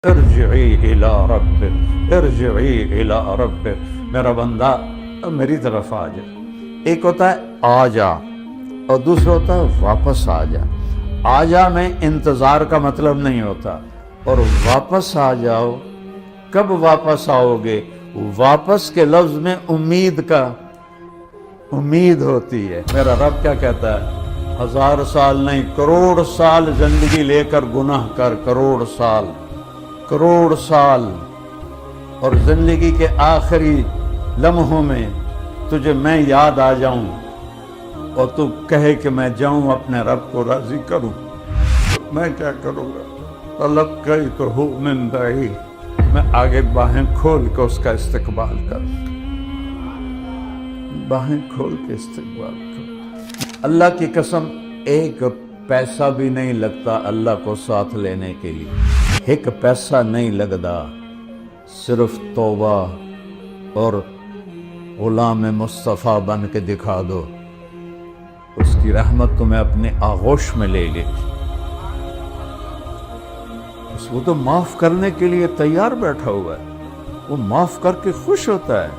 ارجعی الی ربک ارجعی الی ربک، میرا بندہ میری طرف آ جا۔ ایک ہوتا ہے آ جا اور دوسرا ہوتا ہے واپس آ جا۔ آ جا میں انتظار کا مطلب نہیں ہوتا، اور واپس آ جاؤ، کب واپس آؤ گے؟ واپس کے لفظ میں امید ہوتی ہے۔ میرا رب کیا کہتا ہے؟ 1000 سال نہیں، کروڑ سال زندگی لے کر گناہ کر، کروڑ سال، اور زندگی کے آخری لمحوں میں تجھے میں یاد آ جاؤں اور تو کہے کہ میں جاؤں اپنے رب کو راضی کروں، تو میں کیا کروں گا؟ تلقیتہ من بعید، میں آگے باہیں کھول کے اس کا استقبال کروں، باہیں کھول کے استقبال کروں۔ اللہ کی قسم، ایک پیسہ بھی نہیں لگتا اللہ کو ساتھ لینے کے لیے، ایک پیسہ نہیں لگتا، صرف توبہ اور غلام مصطفیٰ بن کے دکھا دو، اس کی رحمت تمہیں اپنے آغوش میں لے لے۔ وہ تو معاف کرنے کے لیے تیار بیٹھا ہوا ہے، وہ معاف کر کے خوش ہوتا ہے۔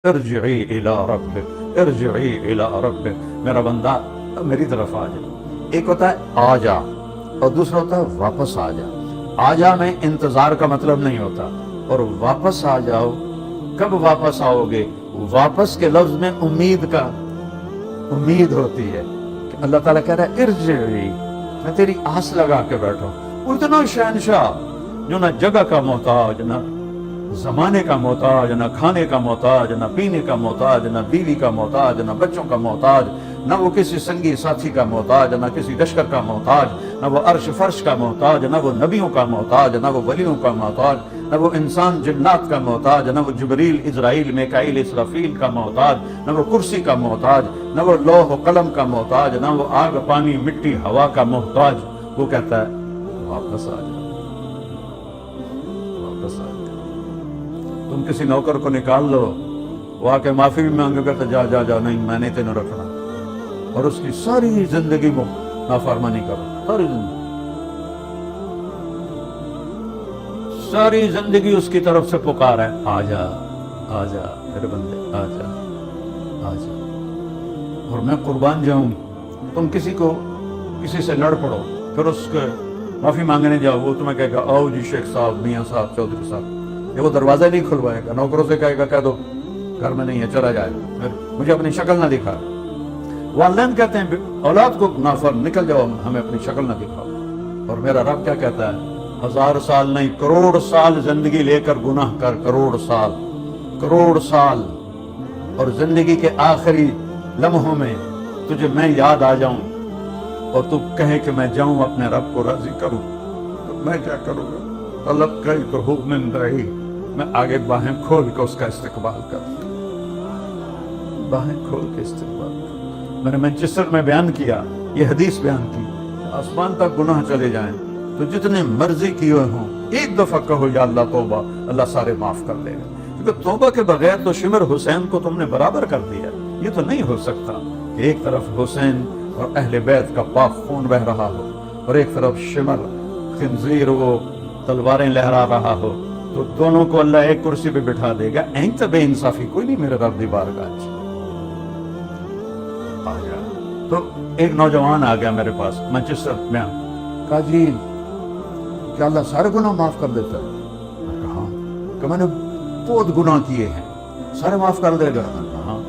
ارجعی الی ربک ارجعی الی ربک، میرا بندہ میری طرف آ جا۔ ایک ہوتا ہے آ جا اور دوسرا ہوتا ہے واپس آ جا۔ آ جا میں انتظار کا مطلب نہیں ہوتا، اور واپس آ جاؤ، کب واپس آؤ گے؟ واپس کے لفظ میں امید ہوتی ہے کہ اللہ تعالیٰ کہہ رہا ہے ارجعی، میں تیری آس لگا کے بیٹھا ہوں۔ اتنا شہنشاہ جو نہ جگہ کا محتاج، نہ زمانے کا محتاج، نہ کھانے کا محتاج، نہ پینے کا محتاج، نہ بیوی کا محتاج، نہ بچوں کا محتاج، نہ وہ کسی سنگی ساتھی کا محتاج، نہ کسی لشکر کا محتاج، نہ وہ عرش فرش کا محتاج، نہ وہ نبیوں کا محتاج، نہ وہ ولیوں کا محتاج، نہ وہ انسان جنات کا محتاج، نہ وہ جبریل اسرائیل میکائیل اسرافیل کا محتاج، نہ وہ کرسی کا محتاج، نہ وہ لوح و قلم کا محتاج، نہ وہ آگ پانی مٹی ہوا کا محتاج۔ وہ کہتا ہے واپس آ جا، واپس آ جا۔ تم کسی نوکر کو نکال لو، وہ آ کے معافی بھی مانگے گا تو جا جا جا، نہیں میں نہیں تینوں رکھنا، اور اس کی ساری زندگی نافرمانی کرو، ساری زندگی اس کی طرف سے پکار ہے، آ جا آ جا میرے بندے، آ جا آ جا۔ اور میں قربان جاؤں، تم کسی سے لڑ پڑو، پھر اس کے معافی مانگنے جاؤ، وہ تمہیں کہے گا آؤ جی شیخ صاحب، میاں صاحب، چودھری صاحب، یہ وہ دروازہ نہیں کھلوائے گا، نوکروں سے کہے گا کہہ دو گھر میں نہیں ہے، چلا جائے، پھر مجھے اپنی شکل نہ دکھا۔ والدین کہتے ہیں اولاد کو نکل جاؤ، ہمیں اپنی شکل نہ دکھاؤ، اور میرا رب کیا کہتا ہے؟ 1000 سال نہیں، کروڑ سال زندگی لے کر گناہ کر، کروڑ سال، اور زندگی کے آخری لمحوں میں تجھے میں یاد آ جاؤں اور تو کہے کہ میں جاؤں اپنے رب کو راضی کروں، تو میں کیا کروں گا؟ تلقیتہ من بعید، میں آگے باہیں کھول کے اس کا استقبال کروں، باہیں کھول کے استقبال کروں۔ میں نے مانچسٹر میں بیان کیا، یہ حدیث بیان کی، آسمان تک گناہ چلے جائیں تو جتنے مرضی کیے ہوں، ایک دفعہ کہو یا اللہ توبہ، اللہ سارے معاف کر دے گا، کیونکہ توبہ کے بغیر تو شمر حسین کو تم نے برابر کر دیا۔ یہ تو نہیں ہو سکتا کہ ایک طرف حسین اور اہل بیت کا پاک خون بہ رہا ہو، اور ایک طرف شمر خنزیر وہ تلواریں لہرا رہا ہو، تو دونوں کو اللہ ایک کرسی پہ بٹھا دے گا۔ اینک تو بے انصافی کوئی نہیں میرے رب دی بارگاہ وچ۔ آ گیا تو ایک نوجوان آ گیا میرے پاس مانچسٹر میں، کہا جی کیا اللہ سارے گناہ معاف کر دیتا ہے؟ میں کہا ہاں۔ کہ میں نے بہت گناہ کیے ہیں، سارے معاف کر دے گا؟ میں کہا ہاں۔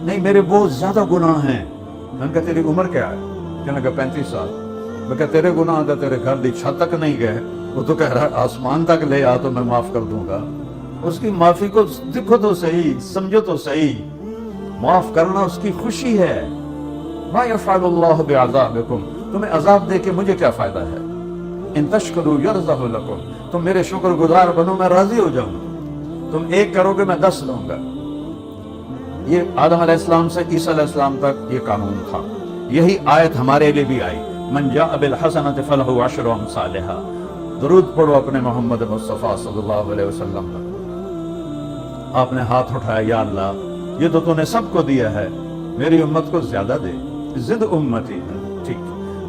نہیں میرے بہت زیادہ گناہ ہیں۔ میں نے کہا تیری عمر کیا ہے؟ کہنے لگا 35 سال۔ میں کہا تیرے گناہ تو تیرے گھر دی چھت تک نہیں گئے، وہ تو کہہ رہا ہے آسمان تک لے آ تو میں معاف کر دوں گا۔ اس کی معافی کو دیکھو تو صحیح، سمجھو تو صحیح، معاف کرنا اس کی خوشی ہے۔ ما یفعل اللہ بعذابکم، تمہیں عذاب دے کے مجھے کیا فائدہ ہے؟ ان تشکروا یرضہ لکم، تم میرے شکر گزار بنو میں راضی ہو جاؤں، تم ایک کرو گے میں 10 لوں گا۔ یہ آدم علیہ السلام سے عیسیٰ علیہ السلام تک یہ قانون تھا۔ یہی آیت ہمارے لیے بھی آئی، من جاء بالحسنۃ فلہ عشر امثالھا۔ درود پڑھو اپنے محمد مصطفیٰ صلی اللہ علیہ وسلم پر۔ آپ نے ہاتھ اٹھایا، یا اللہ یہ تو نے سب کو دیا ہے، میری امت کو زیادہ دے. زد امتی. ٹھیک.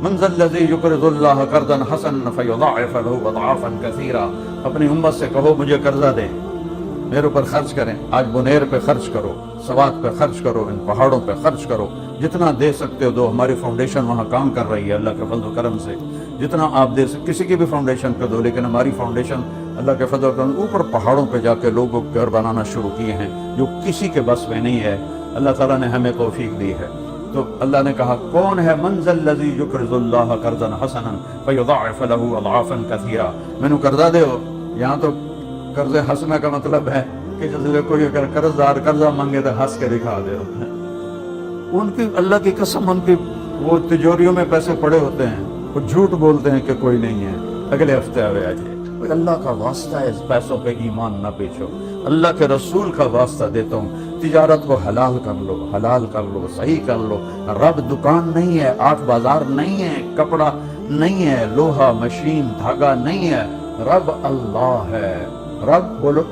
من ذا الذی یقرض اللہ قرضا حسنا فیضاعف له اضعافا کثیرا. اپنی امت سے کہو مجھے قرضہ دے، میرے اوپر خرچ کریں. آج بنیر پہ خرچ کرو، سوات پہ خرچ کرو، ان پہاڑوں پہ خرچ کرو، جتنا دے سکتے ہو دو. ہماری فاؤنڈیشن وہاں کام کر رہی ہے اللہ کے فضل و کرم سے. جتنا آپ دے سکتے، کسی کی بھی فاؤنڈیشن پہ دو، لیکن ہماری فاؤنڈیشن اللہ کے فضل و کرم اوپر پہاڑوں پہ جا کے لوگوں کو گھر بنانا شروع کیے ہیں جو کسی کے بس میں نہیں ہے. اللہ تعالیٰ نے ہمیں توفیق دی ہے. تو اللہ نے کہا کون ہے من ذا الذی یقرض اللہ قرضا حسنا فیضاعف له اضعافا کثیرا. مینوں قرضہ دے ہو. یہاں تو قرض حسنہ کا مطلب ہے کہ جیسے کوئی اگر قرض دار قرضہ مانگے تو ہنس کے دکھا دے. ان کی اللہ کی قسم ان کی وہ تجوریوں میں پیسے پڑے ہوتے ہیں، وہ جھوٹ بولتے ہیں کہ کوئی نہیں ہے، اگلے ہفتے آوے آجے. اللہ کا واسطہ ہے اس پیسوں پہ ایمان نہ بیچو. اللہ کے رسول کا واسطہ دیتا ہوں، تجارت کو حلال کر لو، حلال کر لو، صحیح کر لو. رب دکان نہیں ہے، 8 بازار نہیں ہے، کپڑا نہیں ہے، لوہا مشین دھاگا نہیں ہے. رب اللہ ہے. رب بولو،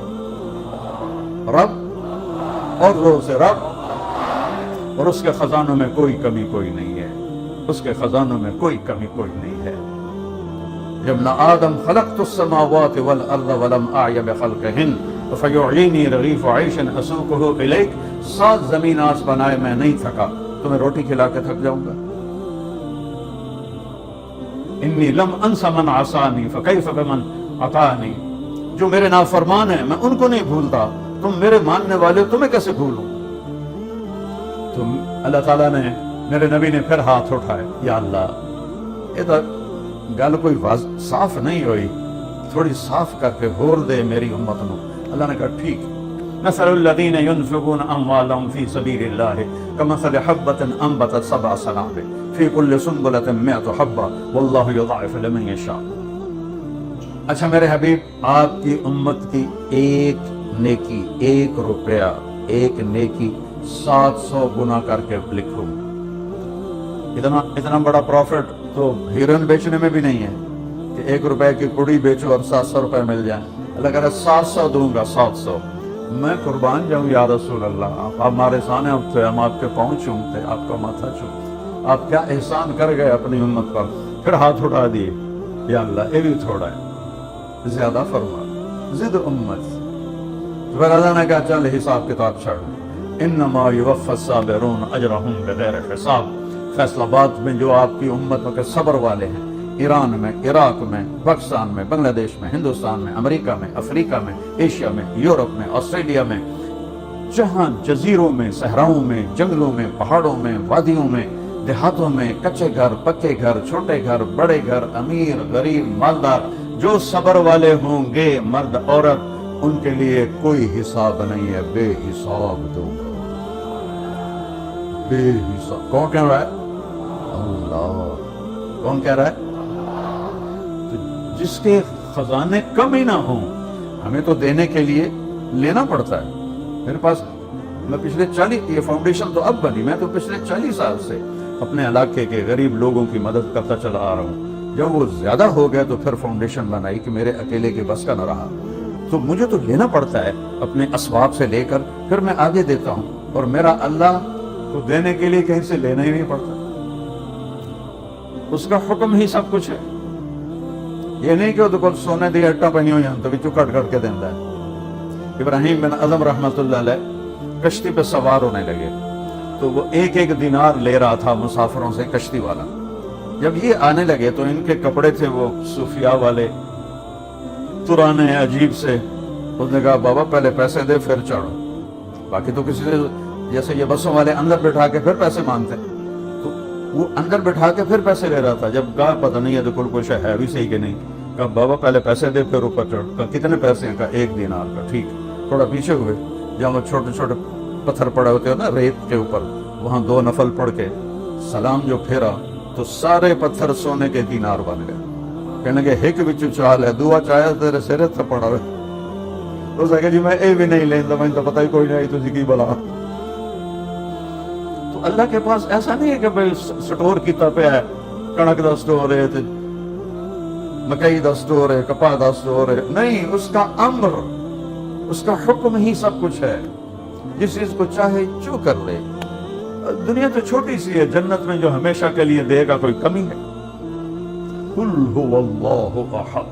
رب اور زور سے رب. اور اس کے خزانوں میں کوئی کمی کوئی نہیں ہے، اس کے خزانوں میں کوئی کمی کوئی نہیں ہے. جب ابن آدم خلقت السماوات والارض ولم اعی بخلقہن فیعینی رغیف عیش اسوقہ الیک. 7 زمین آسمان آئے میں نہیں تھکا، تمہیں روٹی کھلا کے تھک جاؤں گا. انی لم انس من عصانی فکیف بمن عطانی. جو میرے نافرمان ہیں میں ان کو نہیں بھولتا، تم میرے ماننے والے ہو، تمہیں کیسے بھولوں. تو اللہ تعالیٰ نے، میرے نبی نے پھر ہاتھ اٹھائے، یا اللہ یہ تو گل کوئی صاف نہیں ہوئی، تھوڑی صاف کر کے بول دے میری امت نو. اللہ نے کہا ٹھیک. مثل الذین ينفقون اموالهم فی سبیل اللہ کمثل حبۃ انبتت 7 سنابل فی کل سنبلۃ 100 حبۃ واللہ یضاعف لمن یشاء. اچھا میرے حبیب، آپ کی امت کی ایک نیکی، 1 روپیہ، ایک نیکی 700 گنا کر کے لکھوں. اتنا بڑا پروفٹ تو ہیروئن بیچنے میں بھی نہیں ہے کہ 1 روپے کی پوڑی بیچو اور 700 روپے مل جائیں. اللہ کہہ رہا 700 دوں گا، 700. میں قربان جاؤں یا رسول اللہ. آپ ہمارے سامنے تھے، ہم آپ کے پاؤں چومتے، آپ کا ماتھا چومتے. آپ کیا احسان کر گئے اپنی امت پر. پھر ہاتھ اٹھا دیے، یا اللہ یہ بھی تھوڑا ہے، زیادہ فرما. زد امت. پھر اللہ نے کہا چل حساب کتاب چھڑ. انما یوفی الصابرون اجرہم بغیر حساب. فیصل آباد میں جو آپ کی امت کے صبر والے ہیں، ایران میں، عراق میں، پاکستان میں، بنگلہ دیش میں، ہندوستان میں، امریکہ میں، افریقہ میں، ایشیا میں، یورپ میں، آسٹریلیا میں، جہاں جزیروں میں، صحراؤں میں، جنگلوں میں، پہاڑوں میں، وادیوں میں، دیہاتوں میں، کچے گھر، پکے گھر، چھوٹے گھر، بڑے گھر، امیر، غریب، مالدار، جو صبر والے ہوں گے، مرد عورت، ان کے لیے کوئی حساب نہیں ہے، بے حساب دوں گا. بے حساب. کون کہہ رہا ہے؟ اللہ. کون کہہ رہا ہے؟ جس کے خزانے کم ہی نہ ہوں. ہمیں تو دینے کے لیے لینا پڑتا ہے. میرے پاس، میں پچھلے 40، یہ فاؤنڈیشن تو اب بنی، میں تو پچھلے 40 سال سے اپنے علاقے کے غریب لوگوں کی مدد کرتا چلا آ رہا ہوں. جب وہ زیادہ ہو گئے تو پھر فاؤنڈیشن بنائی کہ میرے اکیلے کے بس کا نہ رہا، تو مجھے تو لینا پڑتا ہے اپنے اسباب سے لے کر، پھر میں آگے دیتا ہوں. اور میرا اللہ کو دینے کے لیے کہیں سے لینا ہی نہیں پڑتا، اس کا حکم ہی سب کچھ ہے. یہ نہیں کہ وہ تو سونے دی اٹا پہنی ہوئی ہیں تو بھی کٹ کٹ کے دینا ہے. ابراہیم بن اعظم رحمۃ اللہ علیہ کشتی پہ سوار ہونے لگے تو وہ 1 دینار لے رہا تھا مسافروں سے کشتی والا. جب یہ آنے لگے تو ان کے کپڑے تھے وہ صوفیاء والے، پرانے عجیب سے. اس نے کہا بابا پہلے پیسے دے پھر چڑھو. باقی تو کسی سے، جیسے یہ بسوں والے اندر بٹھا کے پھر پیسے مانگتے، تو وہ اندر بٹھا کے پھر پیسے لے رہا تھا. جب کہا پتہ نہیں ہے تو کچھ ہے بھی صحیح کہ نہیں. کہا بابا پہلے پیسے دے پھر اوپر چڑھ. کہا کتنے پیسے ہیں؟ کہا 1 دینار کا. ٹھیک. تھوڑا پیچھے ہوئے، جہاں وہ چھوٹے چھوٹے پتھر پڑے ہوتے ہیں نا ریت کے اوپر، وہاں 2 نفل پڑھ کے سلام جو پھیرا تو سارے پتھر سونے کے دینار بن گئے. کہنے لگے ہک وچ چال ہے، دعا چاہیا تیرے سرے تے پڑا ہوئے. تو کہا جی میں اے بھی نہیں لیندا، میں تو پتہ ہی کوئی نہیں تسی کی بلا. تو اللہ کے پاس ایسا نہیں ہے کہ بھئی سٹور کیتا پیا ہے، کنک دا سٹور ہے، مکئی دا سٹور ہے، کپاہ دا سٹور ہے. نہیں، اس کا امر، اس کا حکم ہی سب کچھ ہے. جس چیز کو چاہے جو کر لے. دنیا تو چھوٹی سی ہے، جنت میں جو ہمیشہ کے لیے دے گا کوئی کمی ہے؟ قل هو اللہ احد،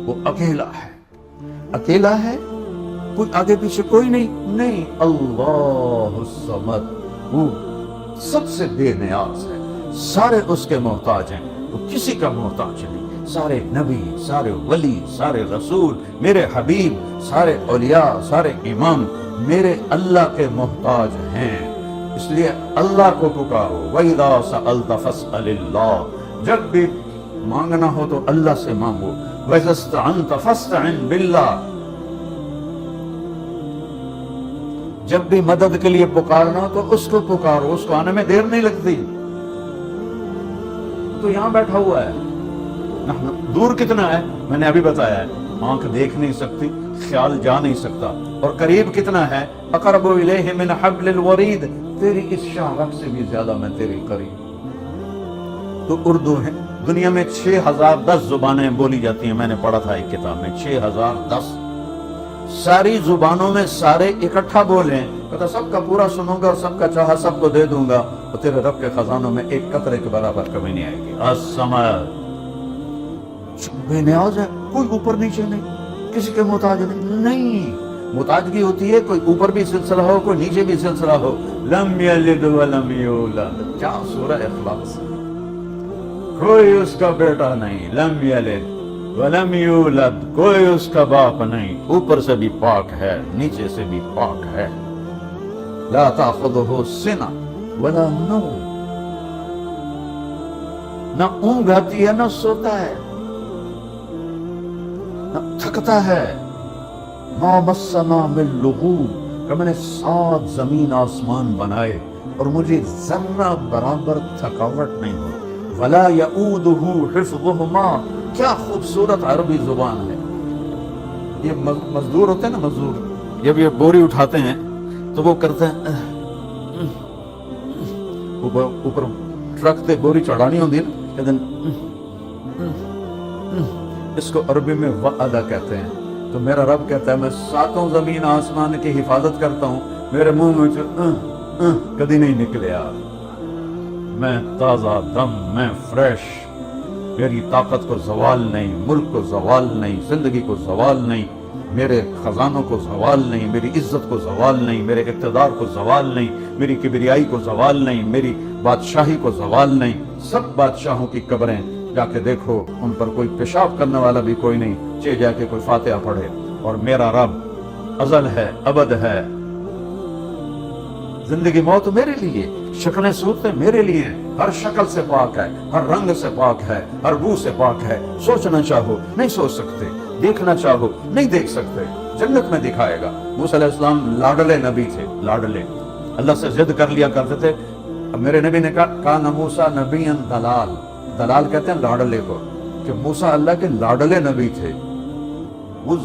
وہ اکیلا ہے، اکیلا ہے، کوئی آگے پیچھے کوئی نہیں، اللہ الصمد، وہ سب سے بے نیاز ہے، سارے اس کے محتاج ہیں، وہ کسی کا محتاج نہیں، سارے نبی، سارے ولی، سارے رسول، میرے حبیب، سارے اولیاء، سارے امام میرے اللہ کے محتاج ہیں، اس لیے اللہ کو پکارو۔ وَإِذَا سَأَلْتَ فَاسْأَلِ اللَّهِ، جب بھی مانگنا ہو تو اللہ سے مانگو۔ وَإِذَا اسْتَعَنْتَ فَاسْتَعِنْ بِاللَّهِ، جب بھی مدد کے لیے پکارنا ہو تو اس کو پکارو، اس کو آنے میں دیر نہیں لگتی، تو یہاں بیٹھا ہوا ہے۔ دور کتنا ہے میں نے ابھی بتایا ہے، آنکھ دیکھ نہیں سکتی، خیال جا نہیں سکتا، اور قریب کتنا ہے، اقرب الیہ من حبل الورید، تیری اس شاخ سے بھی زیادہ میں تیری قریب۔ تو اردو ہے، دنیا میں 6010 زبانیں بولی جاتی ہیں، میں نے پڑھا تھا ایک کتاب میں 6010، ساری زبانوں میں سارے اکٹھا بولیں، کہتا سب کا پورا سنوں گا اور سب کا چاہا سب کو دے دوں گا، اور تیرے رب کے خزانوں میں ایک قطرے کے برابر کمی نہیں آئے گی۔ الصمد، بے نیاز ہے، کوئی اوپر نیچے نہیں، کسی کے محتاج نہیں، محتاجگی ہوتی ہے کوئی اوپر بھی سلسلہ ہو کوئی نیچے بھی سلسلہ ہو۔ لم یلد ولم یولد، کیا سورہ اخلاص، کوئی اس کا بیٹا نہیں، لم یلد ولم یولد، کوئی اس کا باپ نہیں، اوپر سے بھی پاک ہے نیچے سے بھی پاک ہے۔ لا تاخذہ سنہ ولا نوم، نہ اونگ آتی ہے نہ سوتا ہے، نہ تھکتا ہے۔ ما مسنا من لغوب، کہ میں نے 7 زمین آسمان بنائے اور مجھے ذرہ برابر تھکاوٹ نہیں ہو۔ ولا یؤودہ حفظہما، کیا خوبصورت عربی زبان ہے۔ یہ مزدور ہوتے ہیں نا، مزدور جب یہ بوری اٹھاتے ہیں تو وہ کرتے ہیں اوپر ٹرک تے بوری چڑھانی ہوتی ہے نا، کہتے ہیں اس کو عربی میں وعدہ کہتے ہیں۔ تو میرا رب کہتا ہے میں 7 زمین آسمان کی حفاظت کرتا ہوں، میرے منہ میں کدی نہیں نکلیا، میں تازہ دم، میں فریش، میری طاقت کو زوال نہیں، ملک کو زوال نہیں، زندگی کو زوال نہیں، میرے خزانوں کو زوال نہیں، میری عزت کو زوال نہیں، میرے اقتدار کو زوال نہیں، میری کبریائی کو زوال نہیں، میری بادشاہی کو زوال نہیں۔ سب بادشاہوں کی قبریں جا کے دیکھو، ان پر کوئی پیشاب کرنے والا بھی کوئی نہیں، چے جا کے کوئی فاتحہ پڑھے، اور میرا رب ازل ہے، ابد ہے، زندگی موت میرے لیے، شکلیں صورتیں میرے لیے، ہر شکل سے پاک ہے، ہر رنگ سے پاک ہے، ہر بو سے پاک ہے۔ سوچنا چاہو نہیں سوچ سکتے، دیکھنا چاہو نہیں دیکھ سکتے، جنت میں دکھائے گا۔ موسیٰ علیہ السلام لاڈلے نبی تھے، لاڈلے، اللہ سے ضد کر لیا کرتے تھے۔ اب میرے نبی نے کہا کان موسیٰ نبی دلال، دلال کہتے ہیں لاڈلے کو، کہ موسیٰ اللہ کے لاڈلے نبی تھے۔ وہ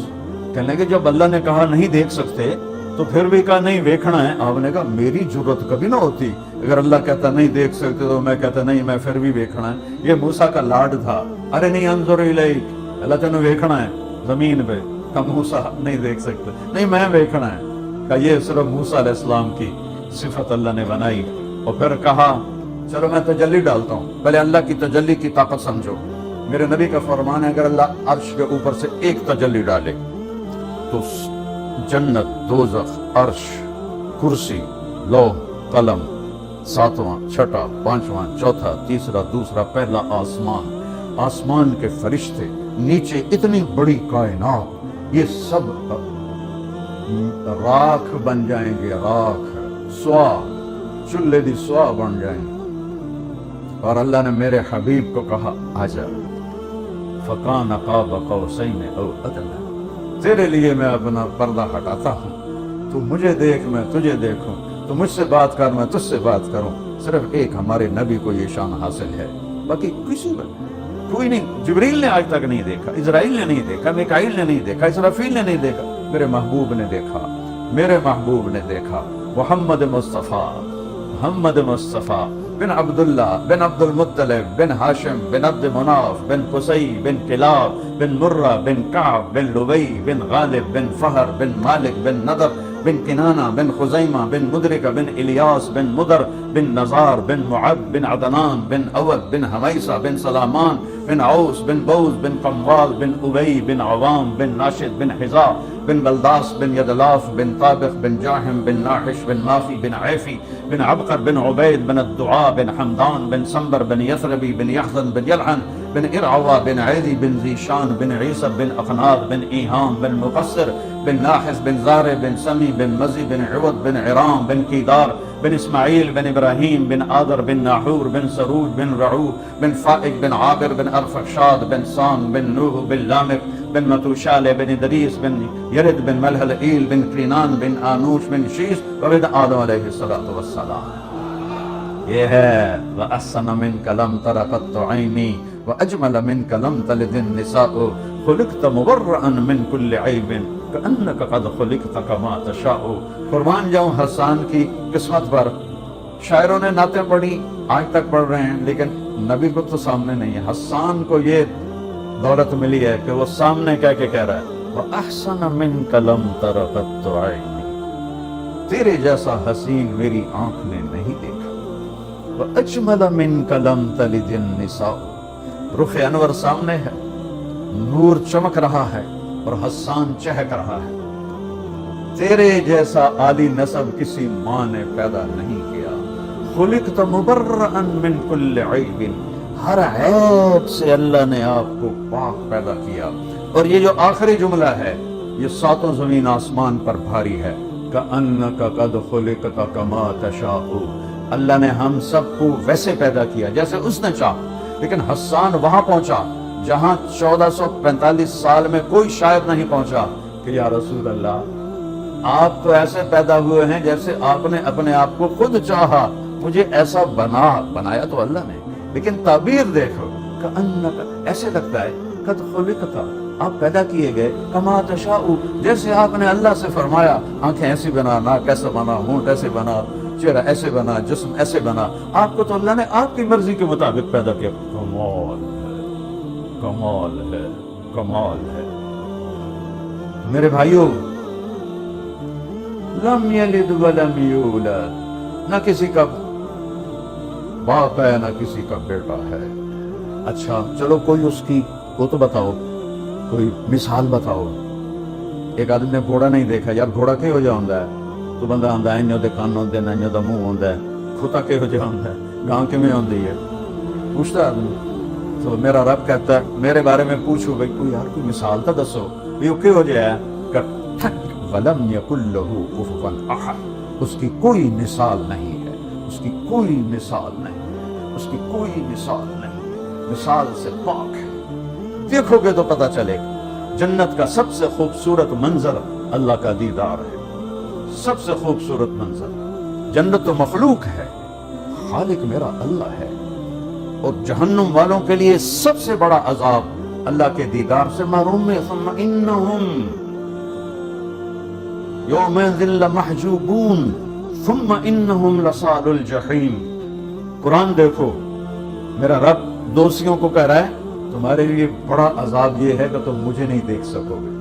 کہنے لگے جب اللہ نے کہا نہیں دیکھ سکتے تو پھر بھی کہا نہیں دیکھنا ہے۔ آپ نے کہا میری ضرورت کبھی نہ ہوتی، اگر اللہ کہتا نہیں دیکھ سکتے تو میں کہتا نہیں میں پھر بھی دیکھنا ہے۔ یہ موسیٰ کا لاڈ تھا۔ ارے نہیں انظر الیک، اللہ تینوں دیکھنا ہے زمین پہ، کہا موسیٰ نہیں دیکھ سکتے، نہیں میں دیکھنا ہے۔ کہا یہ صرف موسیٰ علیہ السلام کی صفت اللہ نے بنائی، اور پھر کہا چلو میں تجلی ڈالتا ہوں، پہلے اللہ کی تجلی کی طاقت سمجھو۔ میرے نبی کا فرمان ہے اگر اللہ عرش کے اوپر سے ایک تجلی ڈالے تو جنت، دوزخ، عرش، کرسی، لوح، قلم، 7واں، 6واں، 5واں، 4تھا، 3، 2، پہلا آسمان، آسمان کے فرشتے، نیچے اتنی بڑی کائنات، یہ سب راکھ بن جائیں گے، راکھ، سوا، چولہے دی سوا بن جائیں گے۔ اور اللہ نے میرے حبیب کو کہا آجا، فَقَانَ قَابَ قَوْسَيْنِ أَوْ أَدْنَىٰ، تیرے لیے میں اپنا پردہ ہٹاتا ہوں، تو مجھے دیکھ میں تجھے دیکھوں، تو مجھ سے بات کر میں تجھ سے بات کروں۔ صرف ایک ہمارے نبی کو یہ شان حاصل ہے، باقی کسی میں کوئی نہیں۔ جبریل نے آج تک نہیں دیکھا، اسرائیل نے نہیں دیکھا، میکائیل نے نہیں دیکھا، اسرافیل نے نہیں دیکھا، میرے محبوب نے دیکھا، میرے محبوب نے دیکھا۔ محمد مصطفیٰ، محمد مصطفیٰ بن عبداللہ بن عبد المطلب بن ہاشم بن عبد مناف بن قصی بن کلاب بن مرہ بن کعب بن لبی بن غالب بن فہر بن مالک بن نضر بن کنانہ بن خزیمہ بن مدرکہ بن الیاس بن مدر بن نزار بن معد بن عدنان بن اود بن حمیسہ بن سلامان بن عوس بن بوز بن قموال بن ابی بن عوام بن ناشد بن حزا بن بلداس بن یدلاف بن طابق بن جاہم بن ناحش بن مافی بن عیفی بن عبقر بن عبید بن الدعاء بن حمدان بن سنبر بن یثربی بن یحزن بن یلحن بن ارعوا بن عیدی بن ذیشان بن عیسر بن اقناد بن ایہام بن مقصر بن ناحس بن زارع بن سمی بن مزی بن عوض بن عرام بن کیدار بن اسماعیل بن ابراہیم بن آدر بن ناحور بن سروج بن رعو بن فائق بن عابر بن ارفخشاد بن سام بن نوح بن لامق بن متوشال بن ادریس بن یرد بن ملحلئیل بن کینان بن آنوش بن شیس وبن آدم علیہ السلام. یہ ہے وَأَحْسَنَ مِنْكَ لَمْ تَرَ قَطُّ عَيْنِي وَأَجْمَلَ مِنْكَ لَمْ تَلِدِ النِّسَاءُ خُلِقْتَ مُبَرَّأً مِنْ كُلِّ عَيْبٍ كَأَنَّكَ قَدْ خُلِقْتَ كَمَا تَشَاءُ. قربان جاؤں حسان کی قسمت پر. شاعروں نے نعتیں پڑھی، آج تک پڑھ رہے ہیں، لیکن نبی کو تو سامنے نہیں ہے. حسان کو یہ دولت ملی ہے کہ وہ سامنے کہہ کے کہہ رہا ہے وَأَحْسَنَ مِنْكَ لَمْ تَرَ قَطُّ عَيْنِي، تیرے جیسا حسین میری آنکھ نے نہیں دیکھا. وَأَجْمَلَ مِنْكَ لَمْ تَلِدِ النِّسَاءُ، رخ انور سامنے ہے، نور چمک رہا ہے اور حسان چہک رہا ہے. تیرے جیسا عالی نسب کسی ماں نے پیدا نہیں کیا. خلقت مبرئا من کل عیب، ہر عیب سے اللہ نے آپ کو پاک پیدا کیا. اور یہ جو آخری جملہ ہے یہ ساتوں زمین آسمان پر بھاری ہے. کأنک قد خلقت کما تشاء، اللہ نے ہم سب کو ویسے پیدا کیا جیسے اس نے چاہا. لیکن حسان وہاں پہنچا جہاں 1445 سال میں کوئی شاعر نہیں پہنچا کہ یا رسول اللہ آپ تو ایسے پیدا ہوئے ہیں جیسے آپ نے اپنے آپ کو خود چاہا، مجھے ایسا بنایا تو اللہ نے. لیکن تعبیر دیکھو، کأنک، ایسے لگتا ہے قد خلقت، آپ پیدا کیے گئے، کما تشاء، جیسے آپ نے اللہ سے فرمایا آنکھیں ایسی بنا، ناک ایسا بنا، ہونٹ ایسے بنا، چہرہ ایسے بنا، جسم ایسے بنا. آپ کو تو اللہ نے آپ کی مرضی کے مطابق پیدا کیا. کمال ہے، کمال ہے، کمال ہے. میرے بھائیوں، لم یلد ولم یولد، نہ کسی کا باپ ہے نہ کسی کا بیٹا ہے. اچھا چلو کوئی اس کی وہ تو بتاؤ، کوئی مثال بتاؤ. ایک آدمی نے گھوڑا نہیں دیکھا، یار گھوڑا کہو جہا ہوندا ہے؟ تو بندہ آندا ہے انہوں دے کان ہوندے نے، انہوں دا منہ ہوندا ہے. کھوتا کہو جہا ہوندا ہے؟ گاں کیویں ہوندی ہے؟ پوچھتا آدمی. تو میرا رب کہتا ہے میرے بارے میں پوچھو بھائی کوئی یار کوئی مثال تو دسو بھی وہ کہو جہا ہے. وَلَمْ يَكُنْ لَهُ كُفُوًا أَحَدٌ، اس کی کوئی مثال نہیں ہے، اس کی کوئی مثال نہیں ہے، اس کی کوئی مثال نہیں ہے، مثال سے پاک ہے. دیکھو گے تو پتہ چلے گا. جنت کا سب سے خوبصورت منظر اللہ کا دیدار ہے. سب سے خوبصورت منظر. جنت تو مخلوق ہے، خالق میرا اللہ ہے. اور جہنم والوں کے لیے سب سے بڑا عذاب اللہ کے دیدار سے محروم ہے. ثم انہم یومئذ لمحجوبون ثم انہم لصال الجحیم. قرآن دیکھو، میرا رب دوستیوں کو کہہ رہا ہے تمہارے لیے بڑا عذاب یہ ہے کہ تم مجھے نہیں دیکھ سکو گے،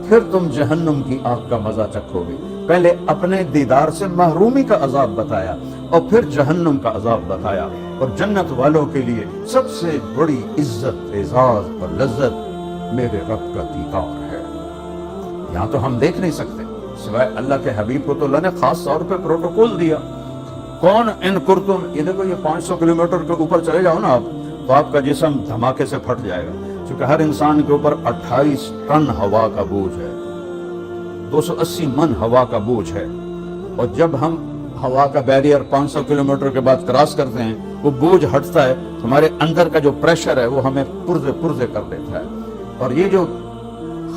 پھر تم جہنم کی آگ کا مزہ چکھو گے. پہلے اپنے دیدار سے محرومی کا عذاب بتایا اور پھر جہنم کا عذاب بتایا. اور جنت والوں کے لیے سب سے بڑی عزت، اعزاز اور لذت میرے رب کا دیدار ہے. یہاں تو ہم دیکھ نہیں سکتے سوائے اللہ کے حبیب کو تو اللہ نے خاص طور پہ پروٹوکول دیا. کون ان کرتم، یہ دیکھو یہ 500 کلومیٹر کے اوپر چلے جاؤ نا آپ تو آپ کا جسم دھماکے سے پھٹ جائے گا، کیونکہ ہر انسان کے اوپر 28 ٹن ہوا کا بوجھ ہے، 280 من ہوا کا بوجھ ہے. اور جب ہم ہوا کا بیریئر 500 کلومیٹر کے بعد کراس کرتے ہیں وہ بوجھ ہٹتا ہے، ہمارے اندر کا جو پریشر ہے وہ ہمیں پرزے پرزے کر دیتا ہے. اور یہ جو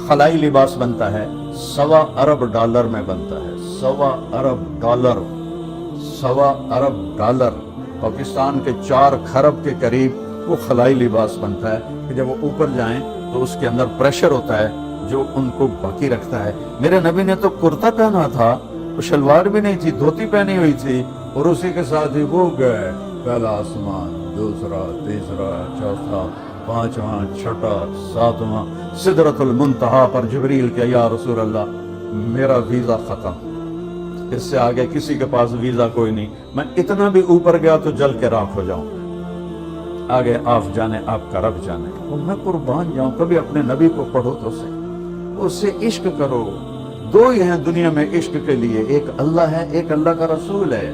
خلائی لباس بنتا ہے $1.25 ارب میں بنتا ہے. $1.25 ارب، پاکستان کے 4 کھرب کے قریب وہ خلائی لباس بنتا ہے کہ جب وہ اوپر جائیں تو اس کے اندر پریشر ہوتا ہے جو ان کو باقی رکھتا ہے. میرے نبی نے تو کرتا پہنا تھا، شلوار بھی نہیں تھی، دھوتی پہنی ہوئی تھی، اور اسی کے ساتھ ہی وہ گئے پہلا آسمان، دوسرا، تیسرا، چوتھا، 5واں، 6واں، 7واں، سدرۃ المنتہا پر جبریل کہ یا رسول اللہ میرا ویزا ختم، اس سے آگے کسی کے پاس ویزا کوئی نہیں، میں اتنا بھی اوپر گیا تو جل کے راکھ ہو جاؤں، آگے آپ جانے، آپ کا رب جانے۔ اور میں قربان جاؤں، کبھی اپنے نبی کو پڑھو تو اس سے عشق کرو۔ دو ہی ہیں دنیا میں عشق کے لیے، ایک اللہ ہے، ایک اللہ کا رسول ہے،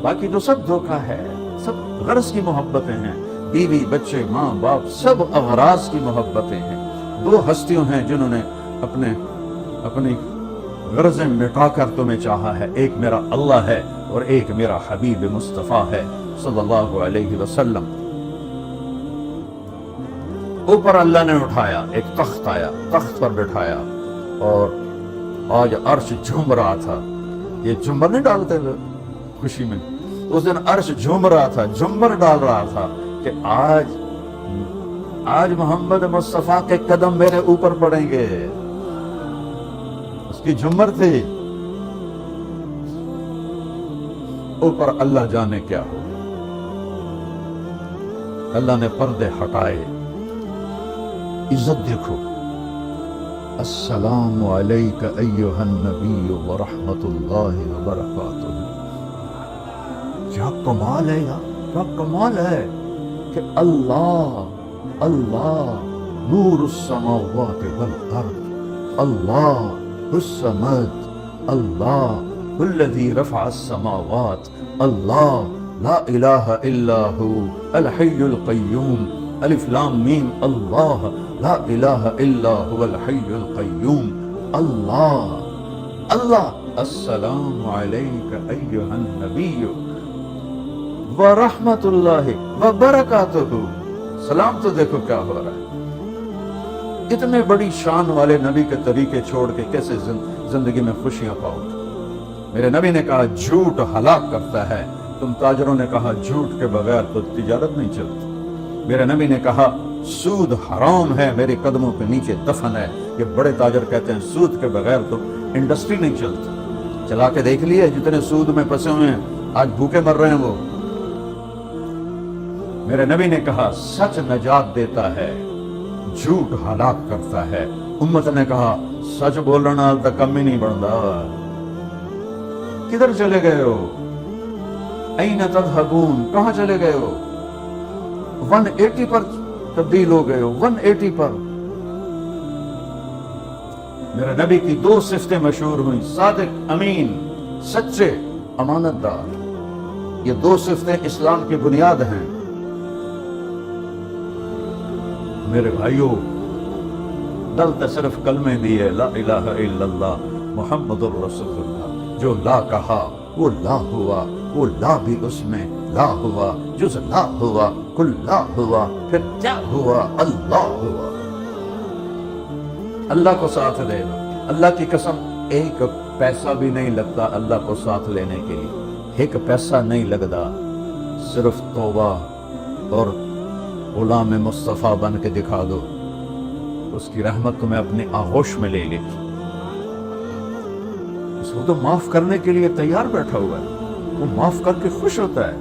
باقی تو سب دھوکہ ہے، سب غرض کی محبتیں ہیں، بیوی بچے ماں باپ سب اغراض کی محبتیں ہیں۔ دو ہستیوں ہیں جنہوں نے اپنی غرضیں مٹا کر تمہیں چاہا ہے، ایک میرا اللہ ہے اور ایک میرا حبیب مصطفیٰ ہے صلی اللہ علیہ وسلم۔ اوپر اللہ نے اٹھایا، ایک تخت آیا، تخت پر بٹھایا، اور آج عرش جھوم رہا تھا۔ یہ جھومر نہیں ڈالتے لوگ خوشی میں، اس دن عرش جھوم رہا تھا، جھومر ڈال رہا تھا کہ آج محمد مصطفیٰ کے قدم میرے اوپر پڑیں گے۔ اس کی جھومر تھی۔ اوپر اللہ جانے کیا ہو، اللہ نے پردے ہٹائے، عزت دیکھو، السلام علیک ایھا النبی ورحمۃ اللہ وبرکاتہ۔ کیا کمال ہے یار، کیا کمال ہے کہ اللہ نور السماوات والارض، اللہ الصمد، اللہ الذی رفع السماوات، اللہ لا الہ الا هو الحی القیوم، الف لام میم، اللہ لا الہ الا هو الحی القیوم، اللہ السلام علیک ایھا النبی ورحمۃ اللہ وبرکاتہ۔ سلام تو دیکھو کیا ہو رہا ہے۔ اتنے بڑی شان والے نبی کے طریقے چھوڑ کے کیسے زندگی میں خوشیاں پاؤ گے؟ میرے نبی نے کہا جھوٹ ہلاک کرتا ہے، تم تاجروں نے کہا جھوٹ کے بغیر تو تجارت نہیں چلتی۔ میرے نبی نے کہا سود حرام ہے، میرے قدموں کے نیچے دفن ہے۔ یہ بڑے تاجر کہتے ہیں سود کے بغیر تو انڈسٹری نہیں چلتی۔ چلا کے دیکھ لیے جتنے سود میں پھنسے ہوئے ہیں، آج بھوکے مر رہے ہیں وہ۔ میرے نبی نے کہا سچ نجات دیتا ہے، جھوٹ ہلاک کرتا ہے۔ امت نے کہا سچ بولنا تو کم ہی نہیں بڑھتا، کدھر چلے گئے ہو؟ این تذہبون، کہاں چلے گئے ہو؟ 180 پر تبدیل ہو گئے ہو، 180 پر۔ میرے نبی کی دو صفتیں مشہور ہوئیں، صادق امین، سچے امانت دار۔ یہ دو صفتیں اسلام کی بنیاد ہیں۔ میرے بھائیوں، دل تے صرف کلمے دیے، لا الہ الا اللہ محمد الرسول اللہ۔ جو لا کہا وہ لا ہوا، وہ لا بھی اس میں لا ہوا، جز لا ہوا کل لا ہوا، پھر کیا ہوا؟ اللہ ہوا۔ اللہ کو ساتھ دینا، اللہ کی قسم ایک پیسہ بھی نہیں لگتا اللہ کو ساتھ لینے کے لیے، ایک پیسہ نہیں لگتا، صرف توبہ اور غلام مصطفیٰ بن کے دکھا دو، اس کی رحمت تمہیں اپنے آغوش میں لے لے۔ اس کو تو معاف کرنے کے لیے تیار بیٹھا ہوا ہے، وہ معاف کر کے خوش ہوتا ہے۔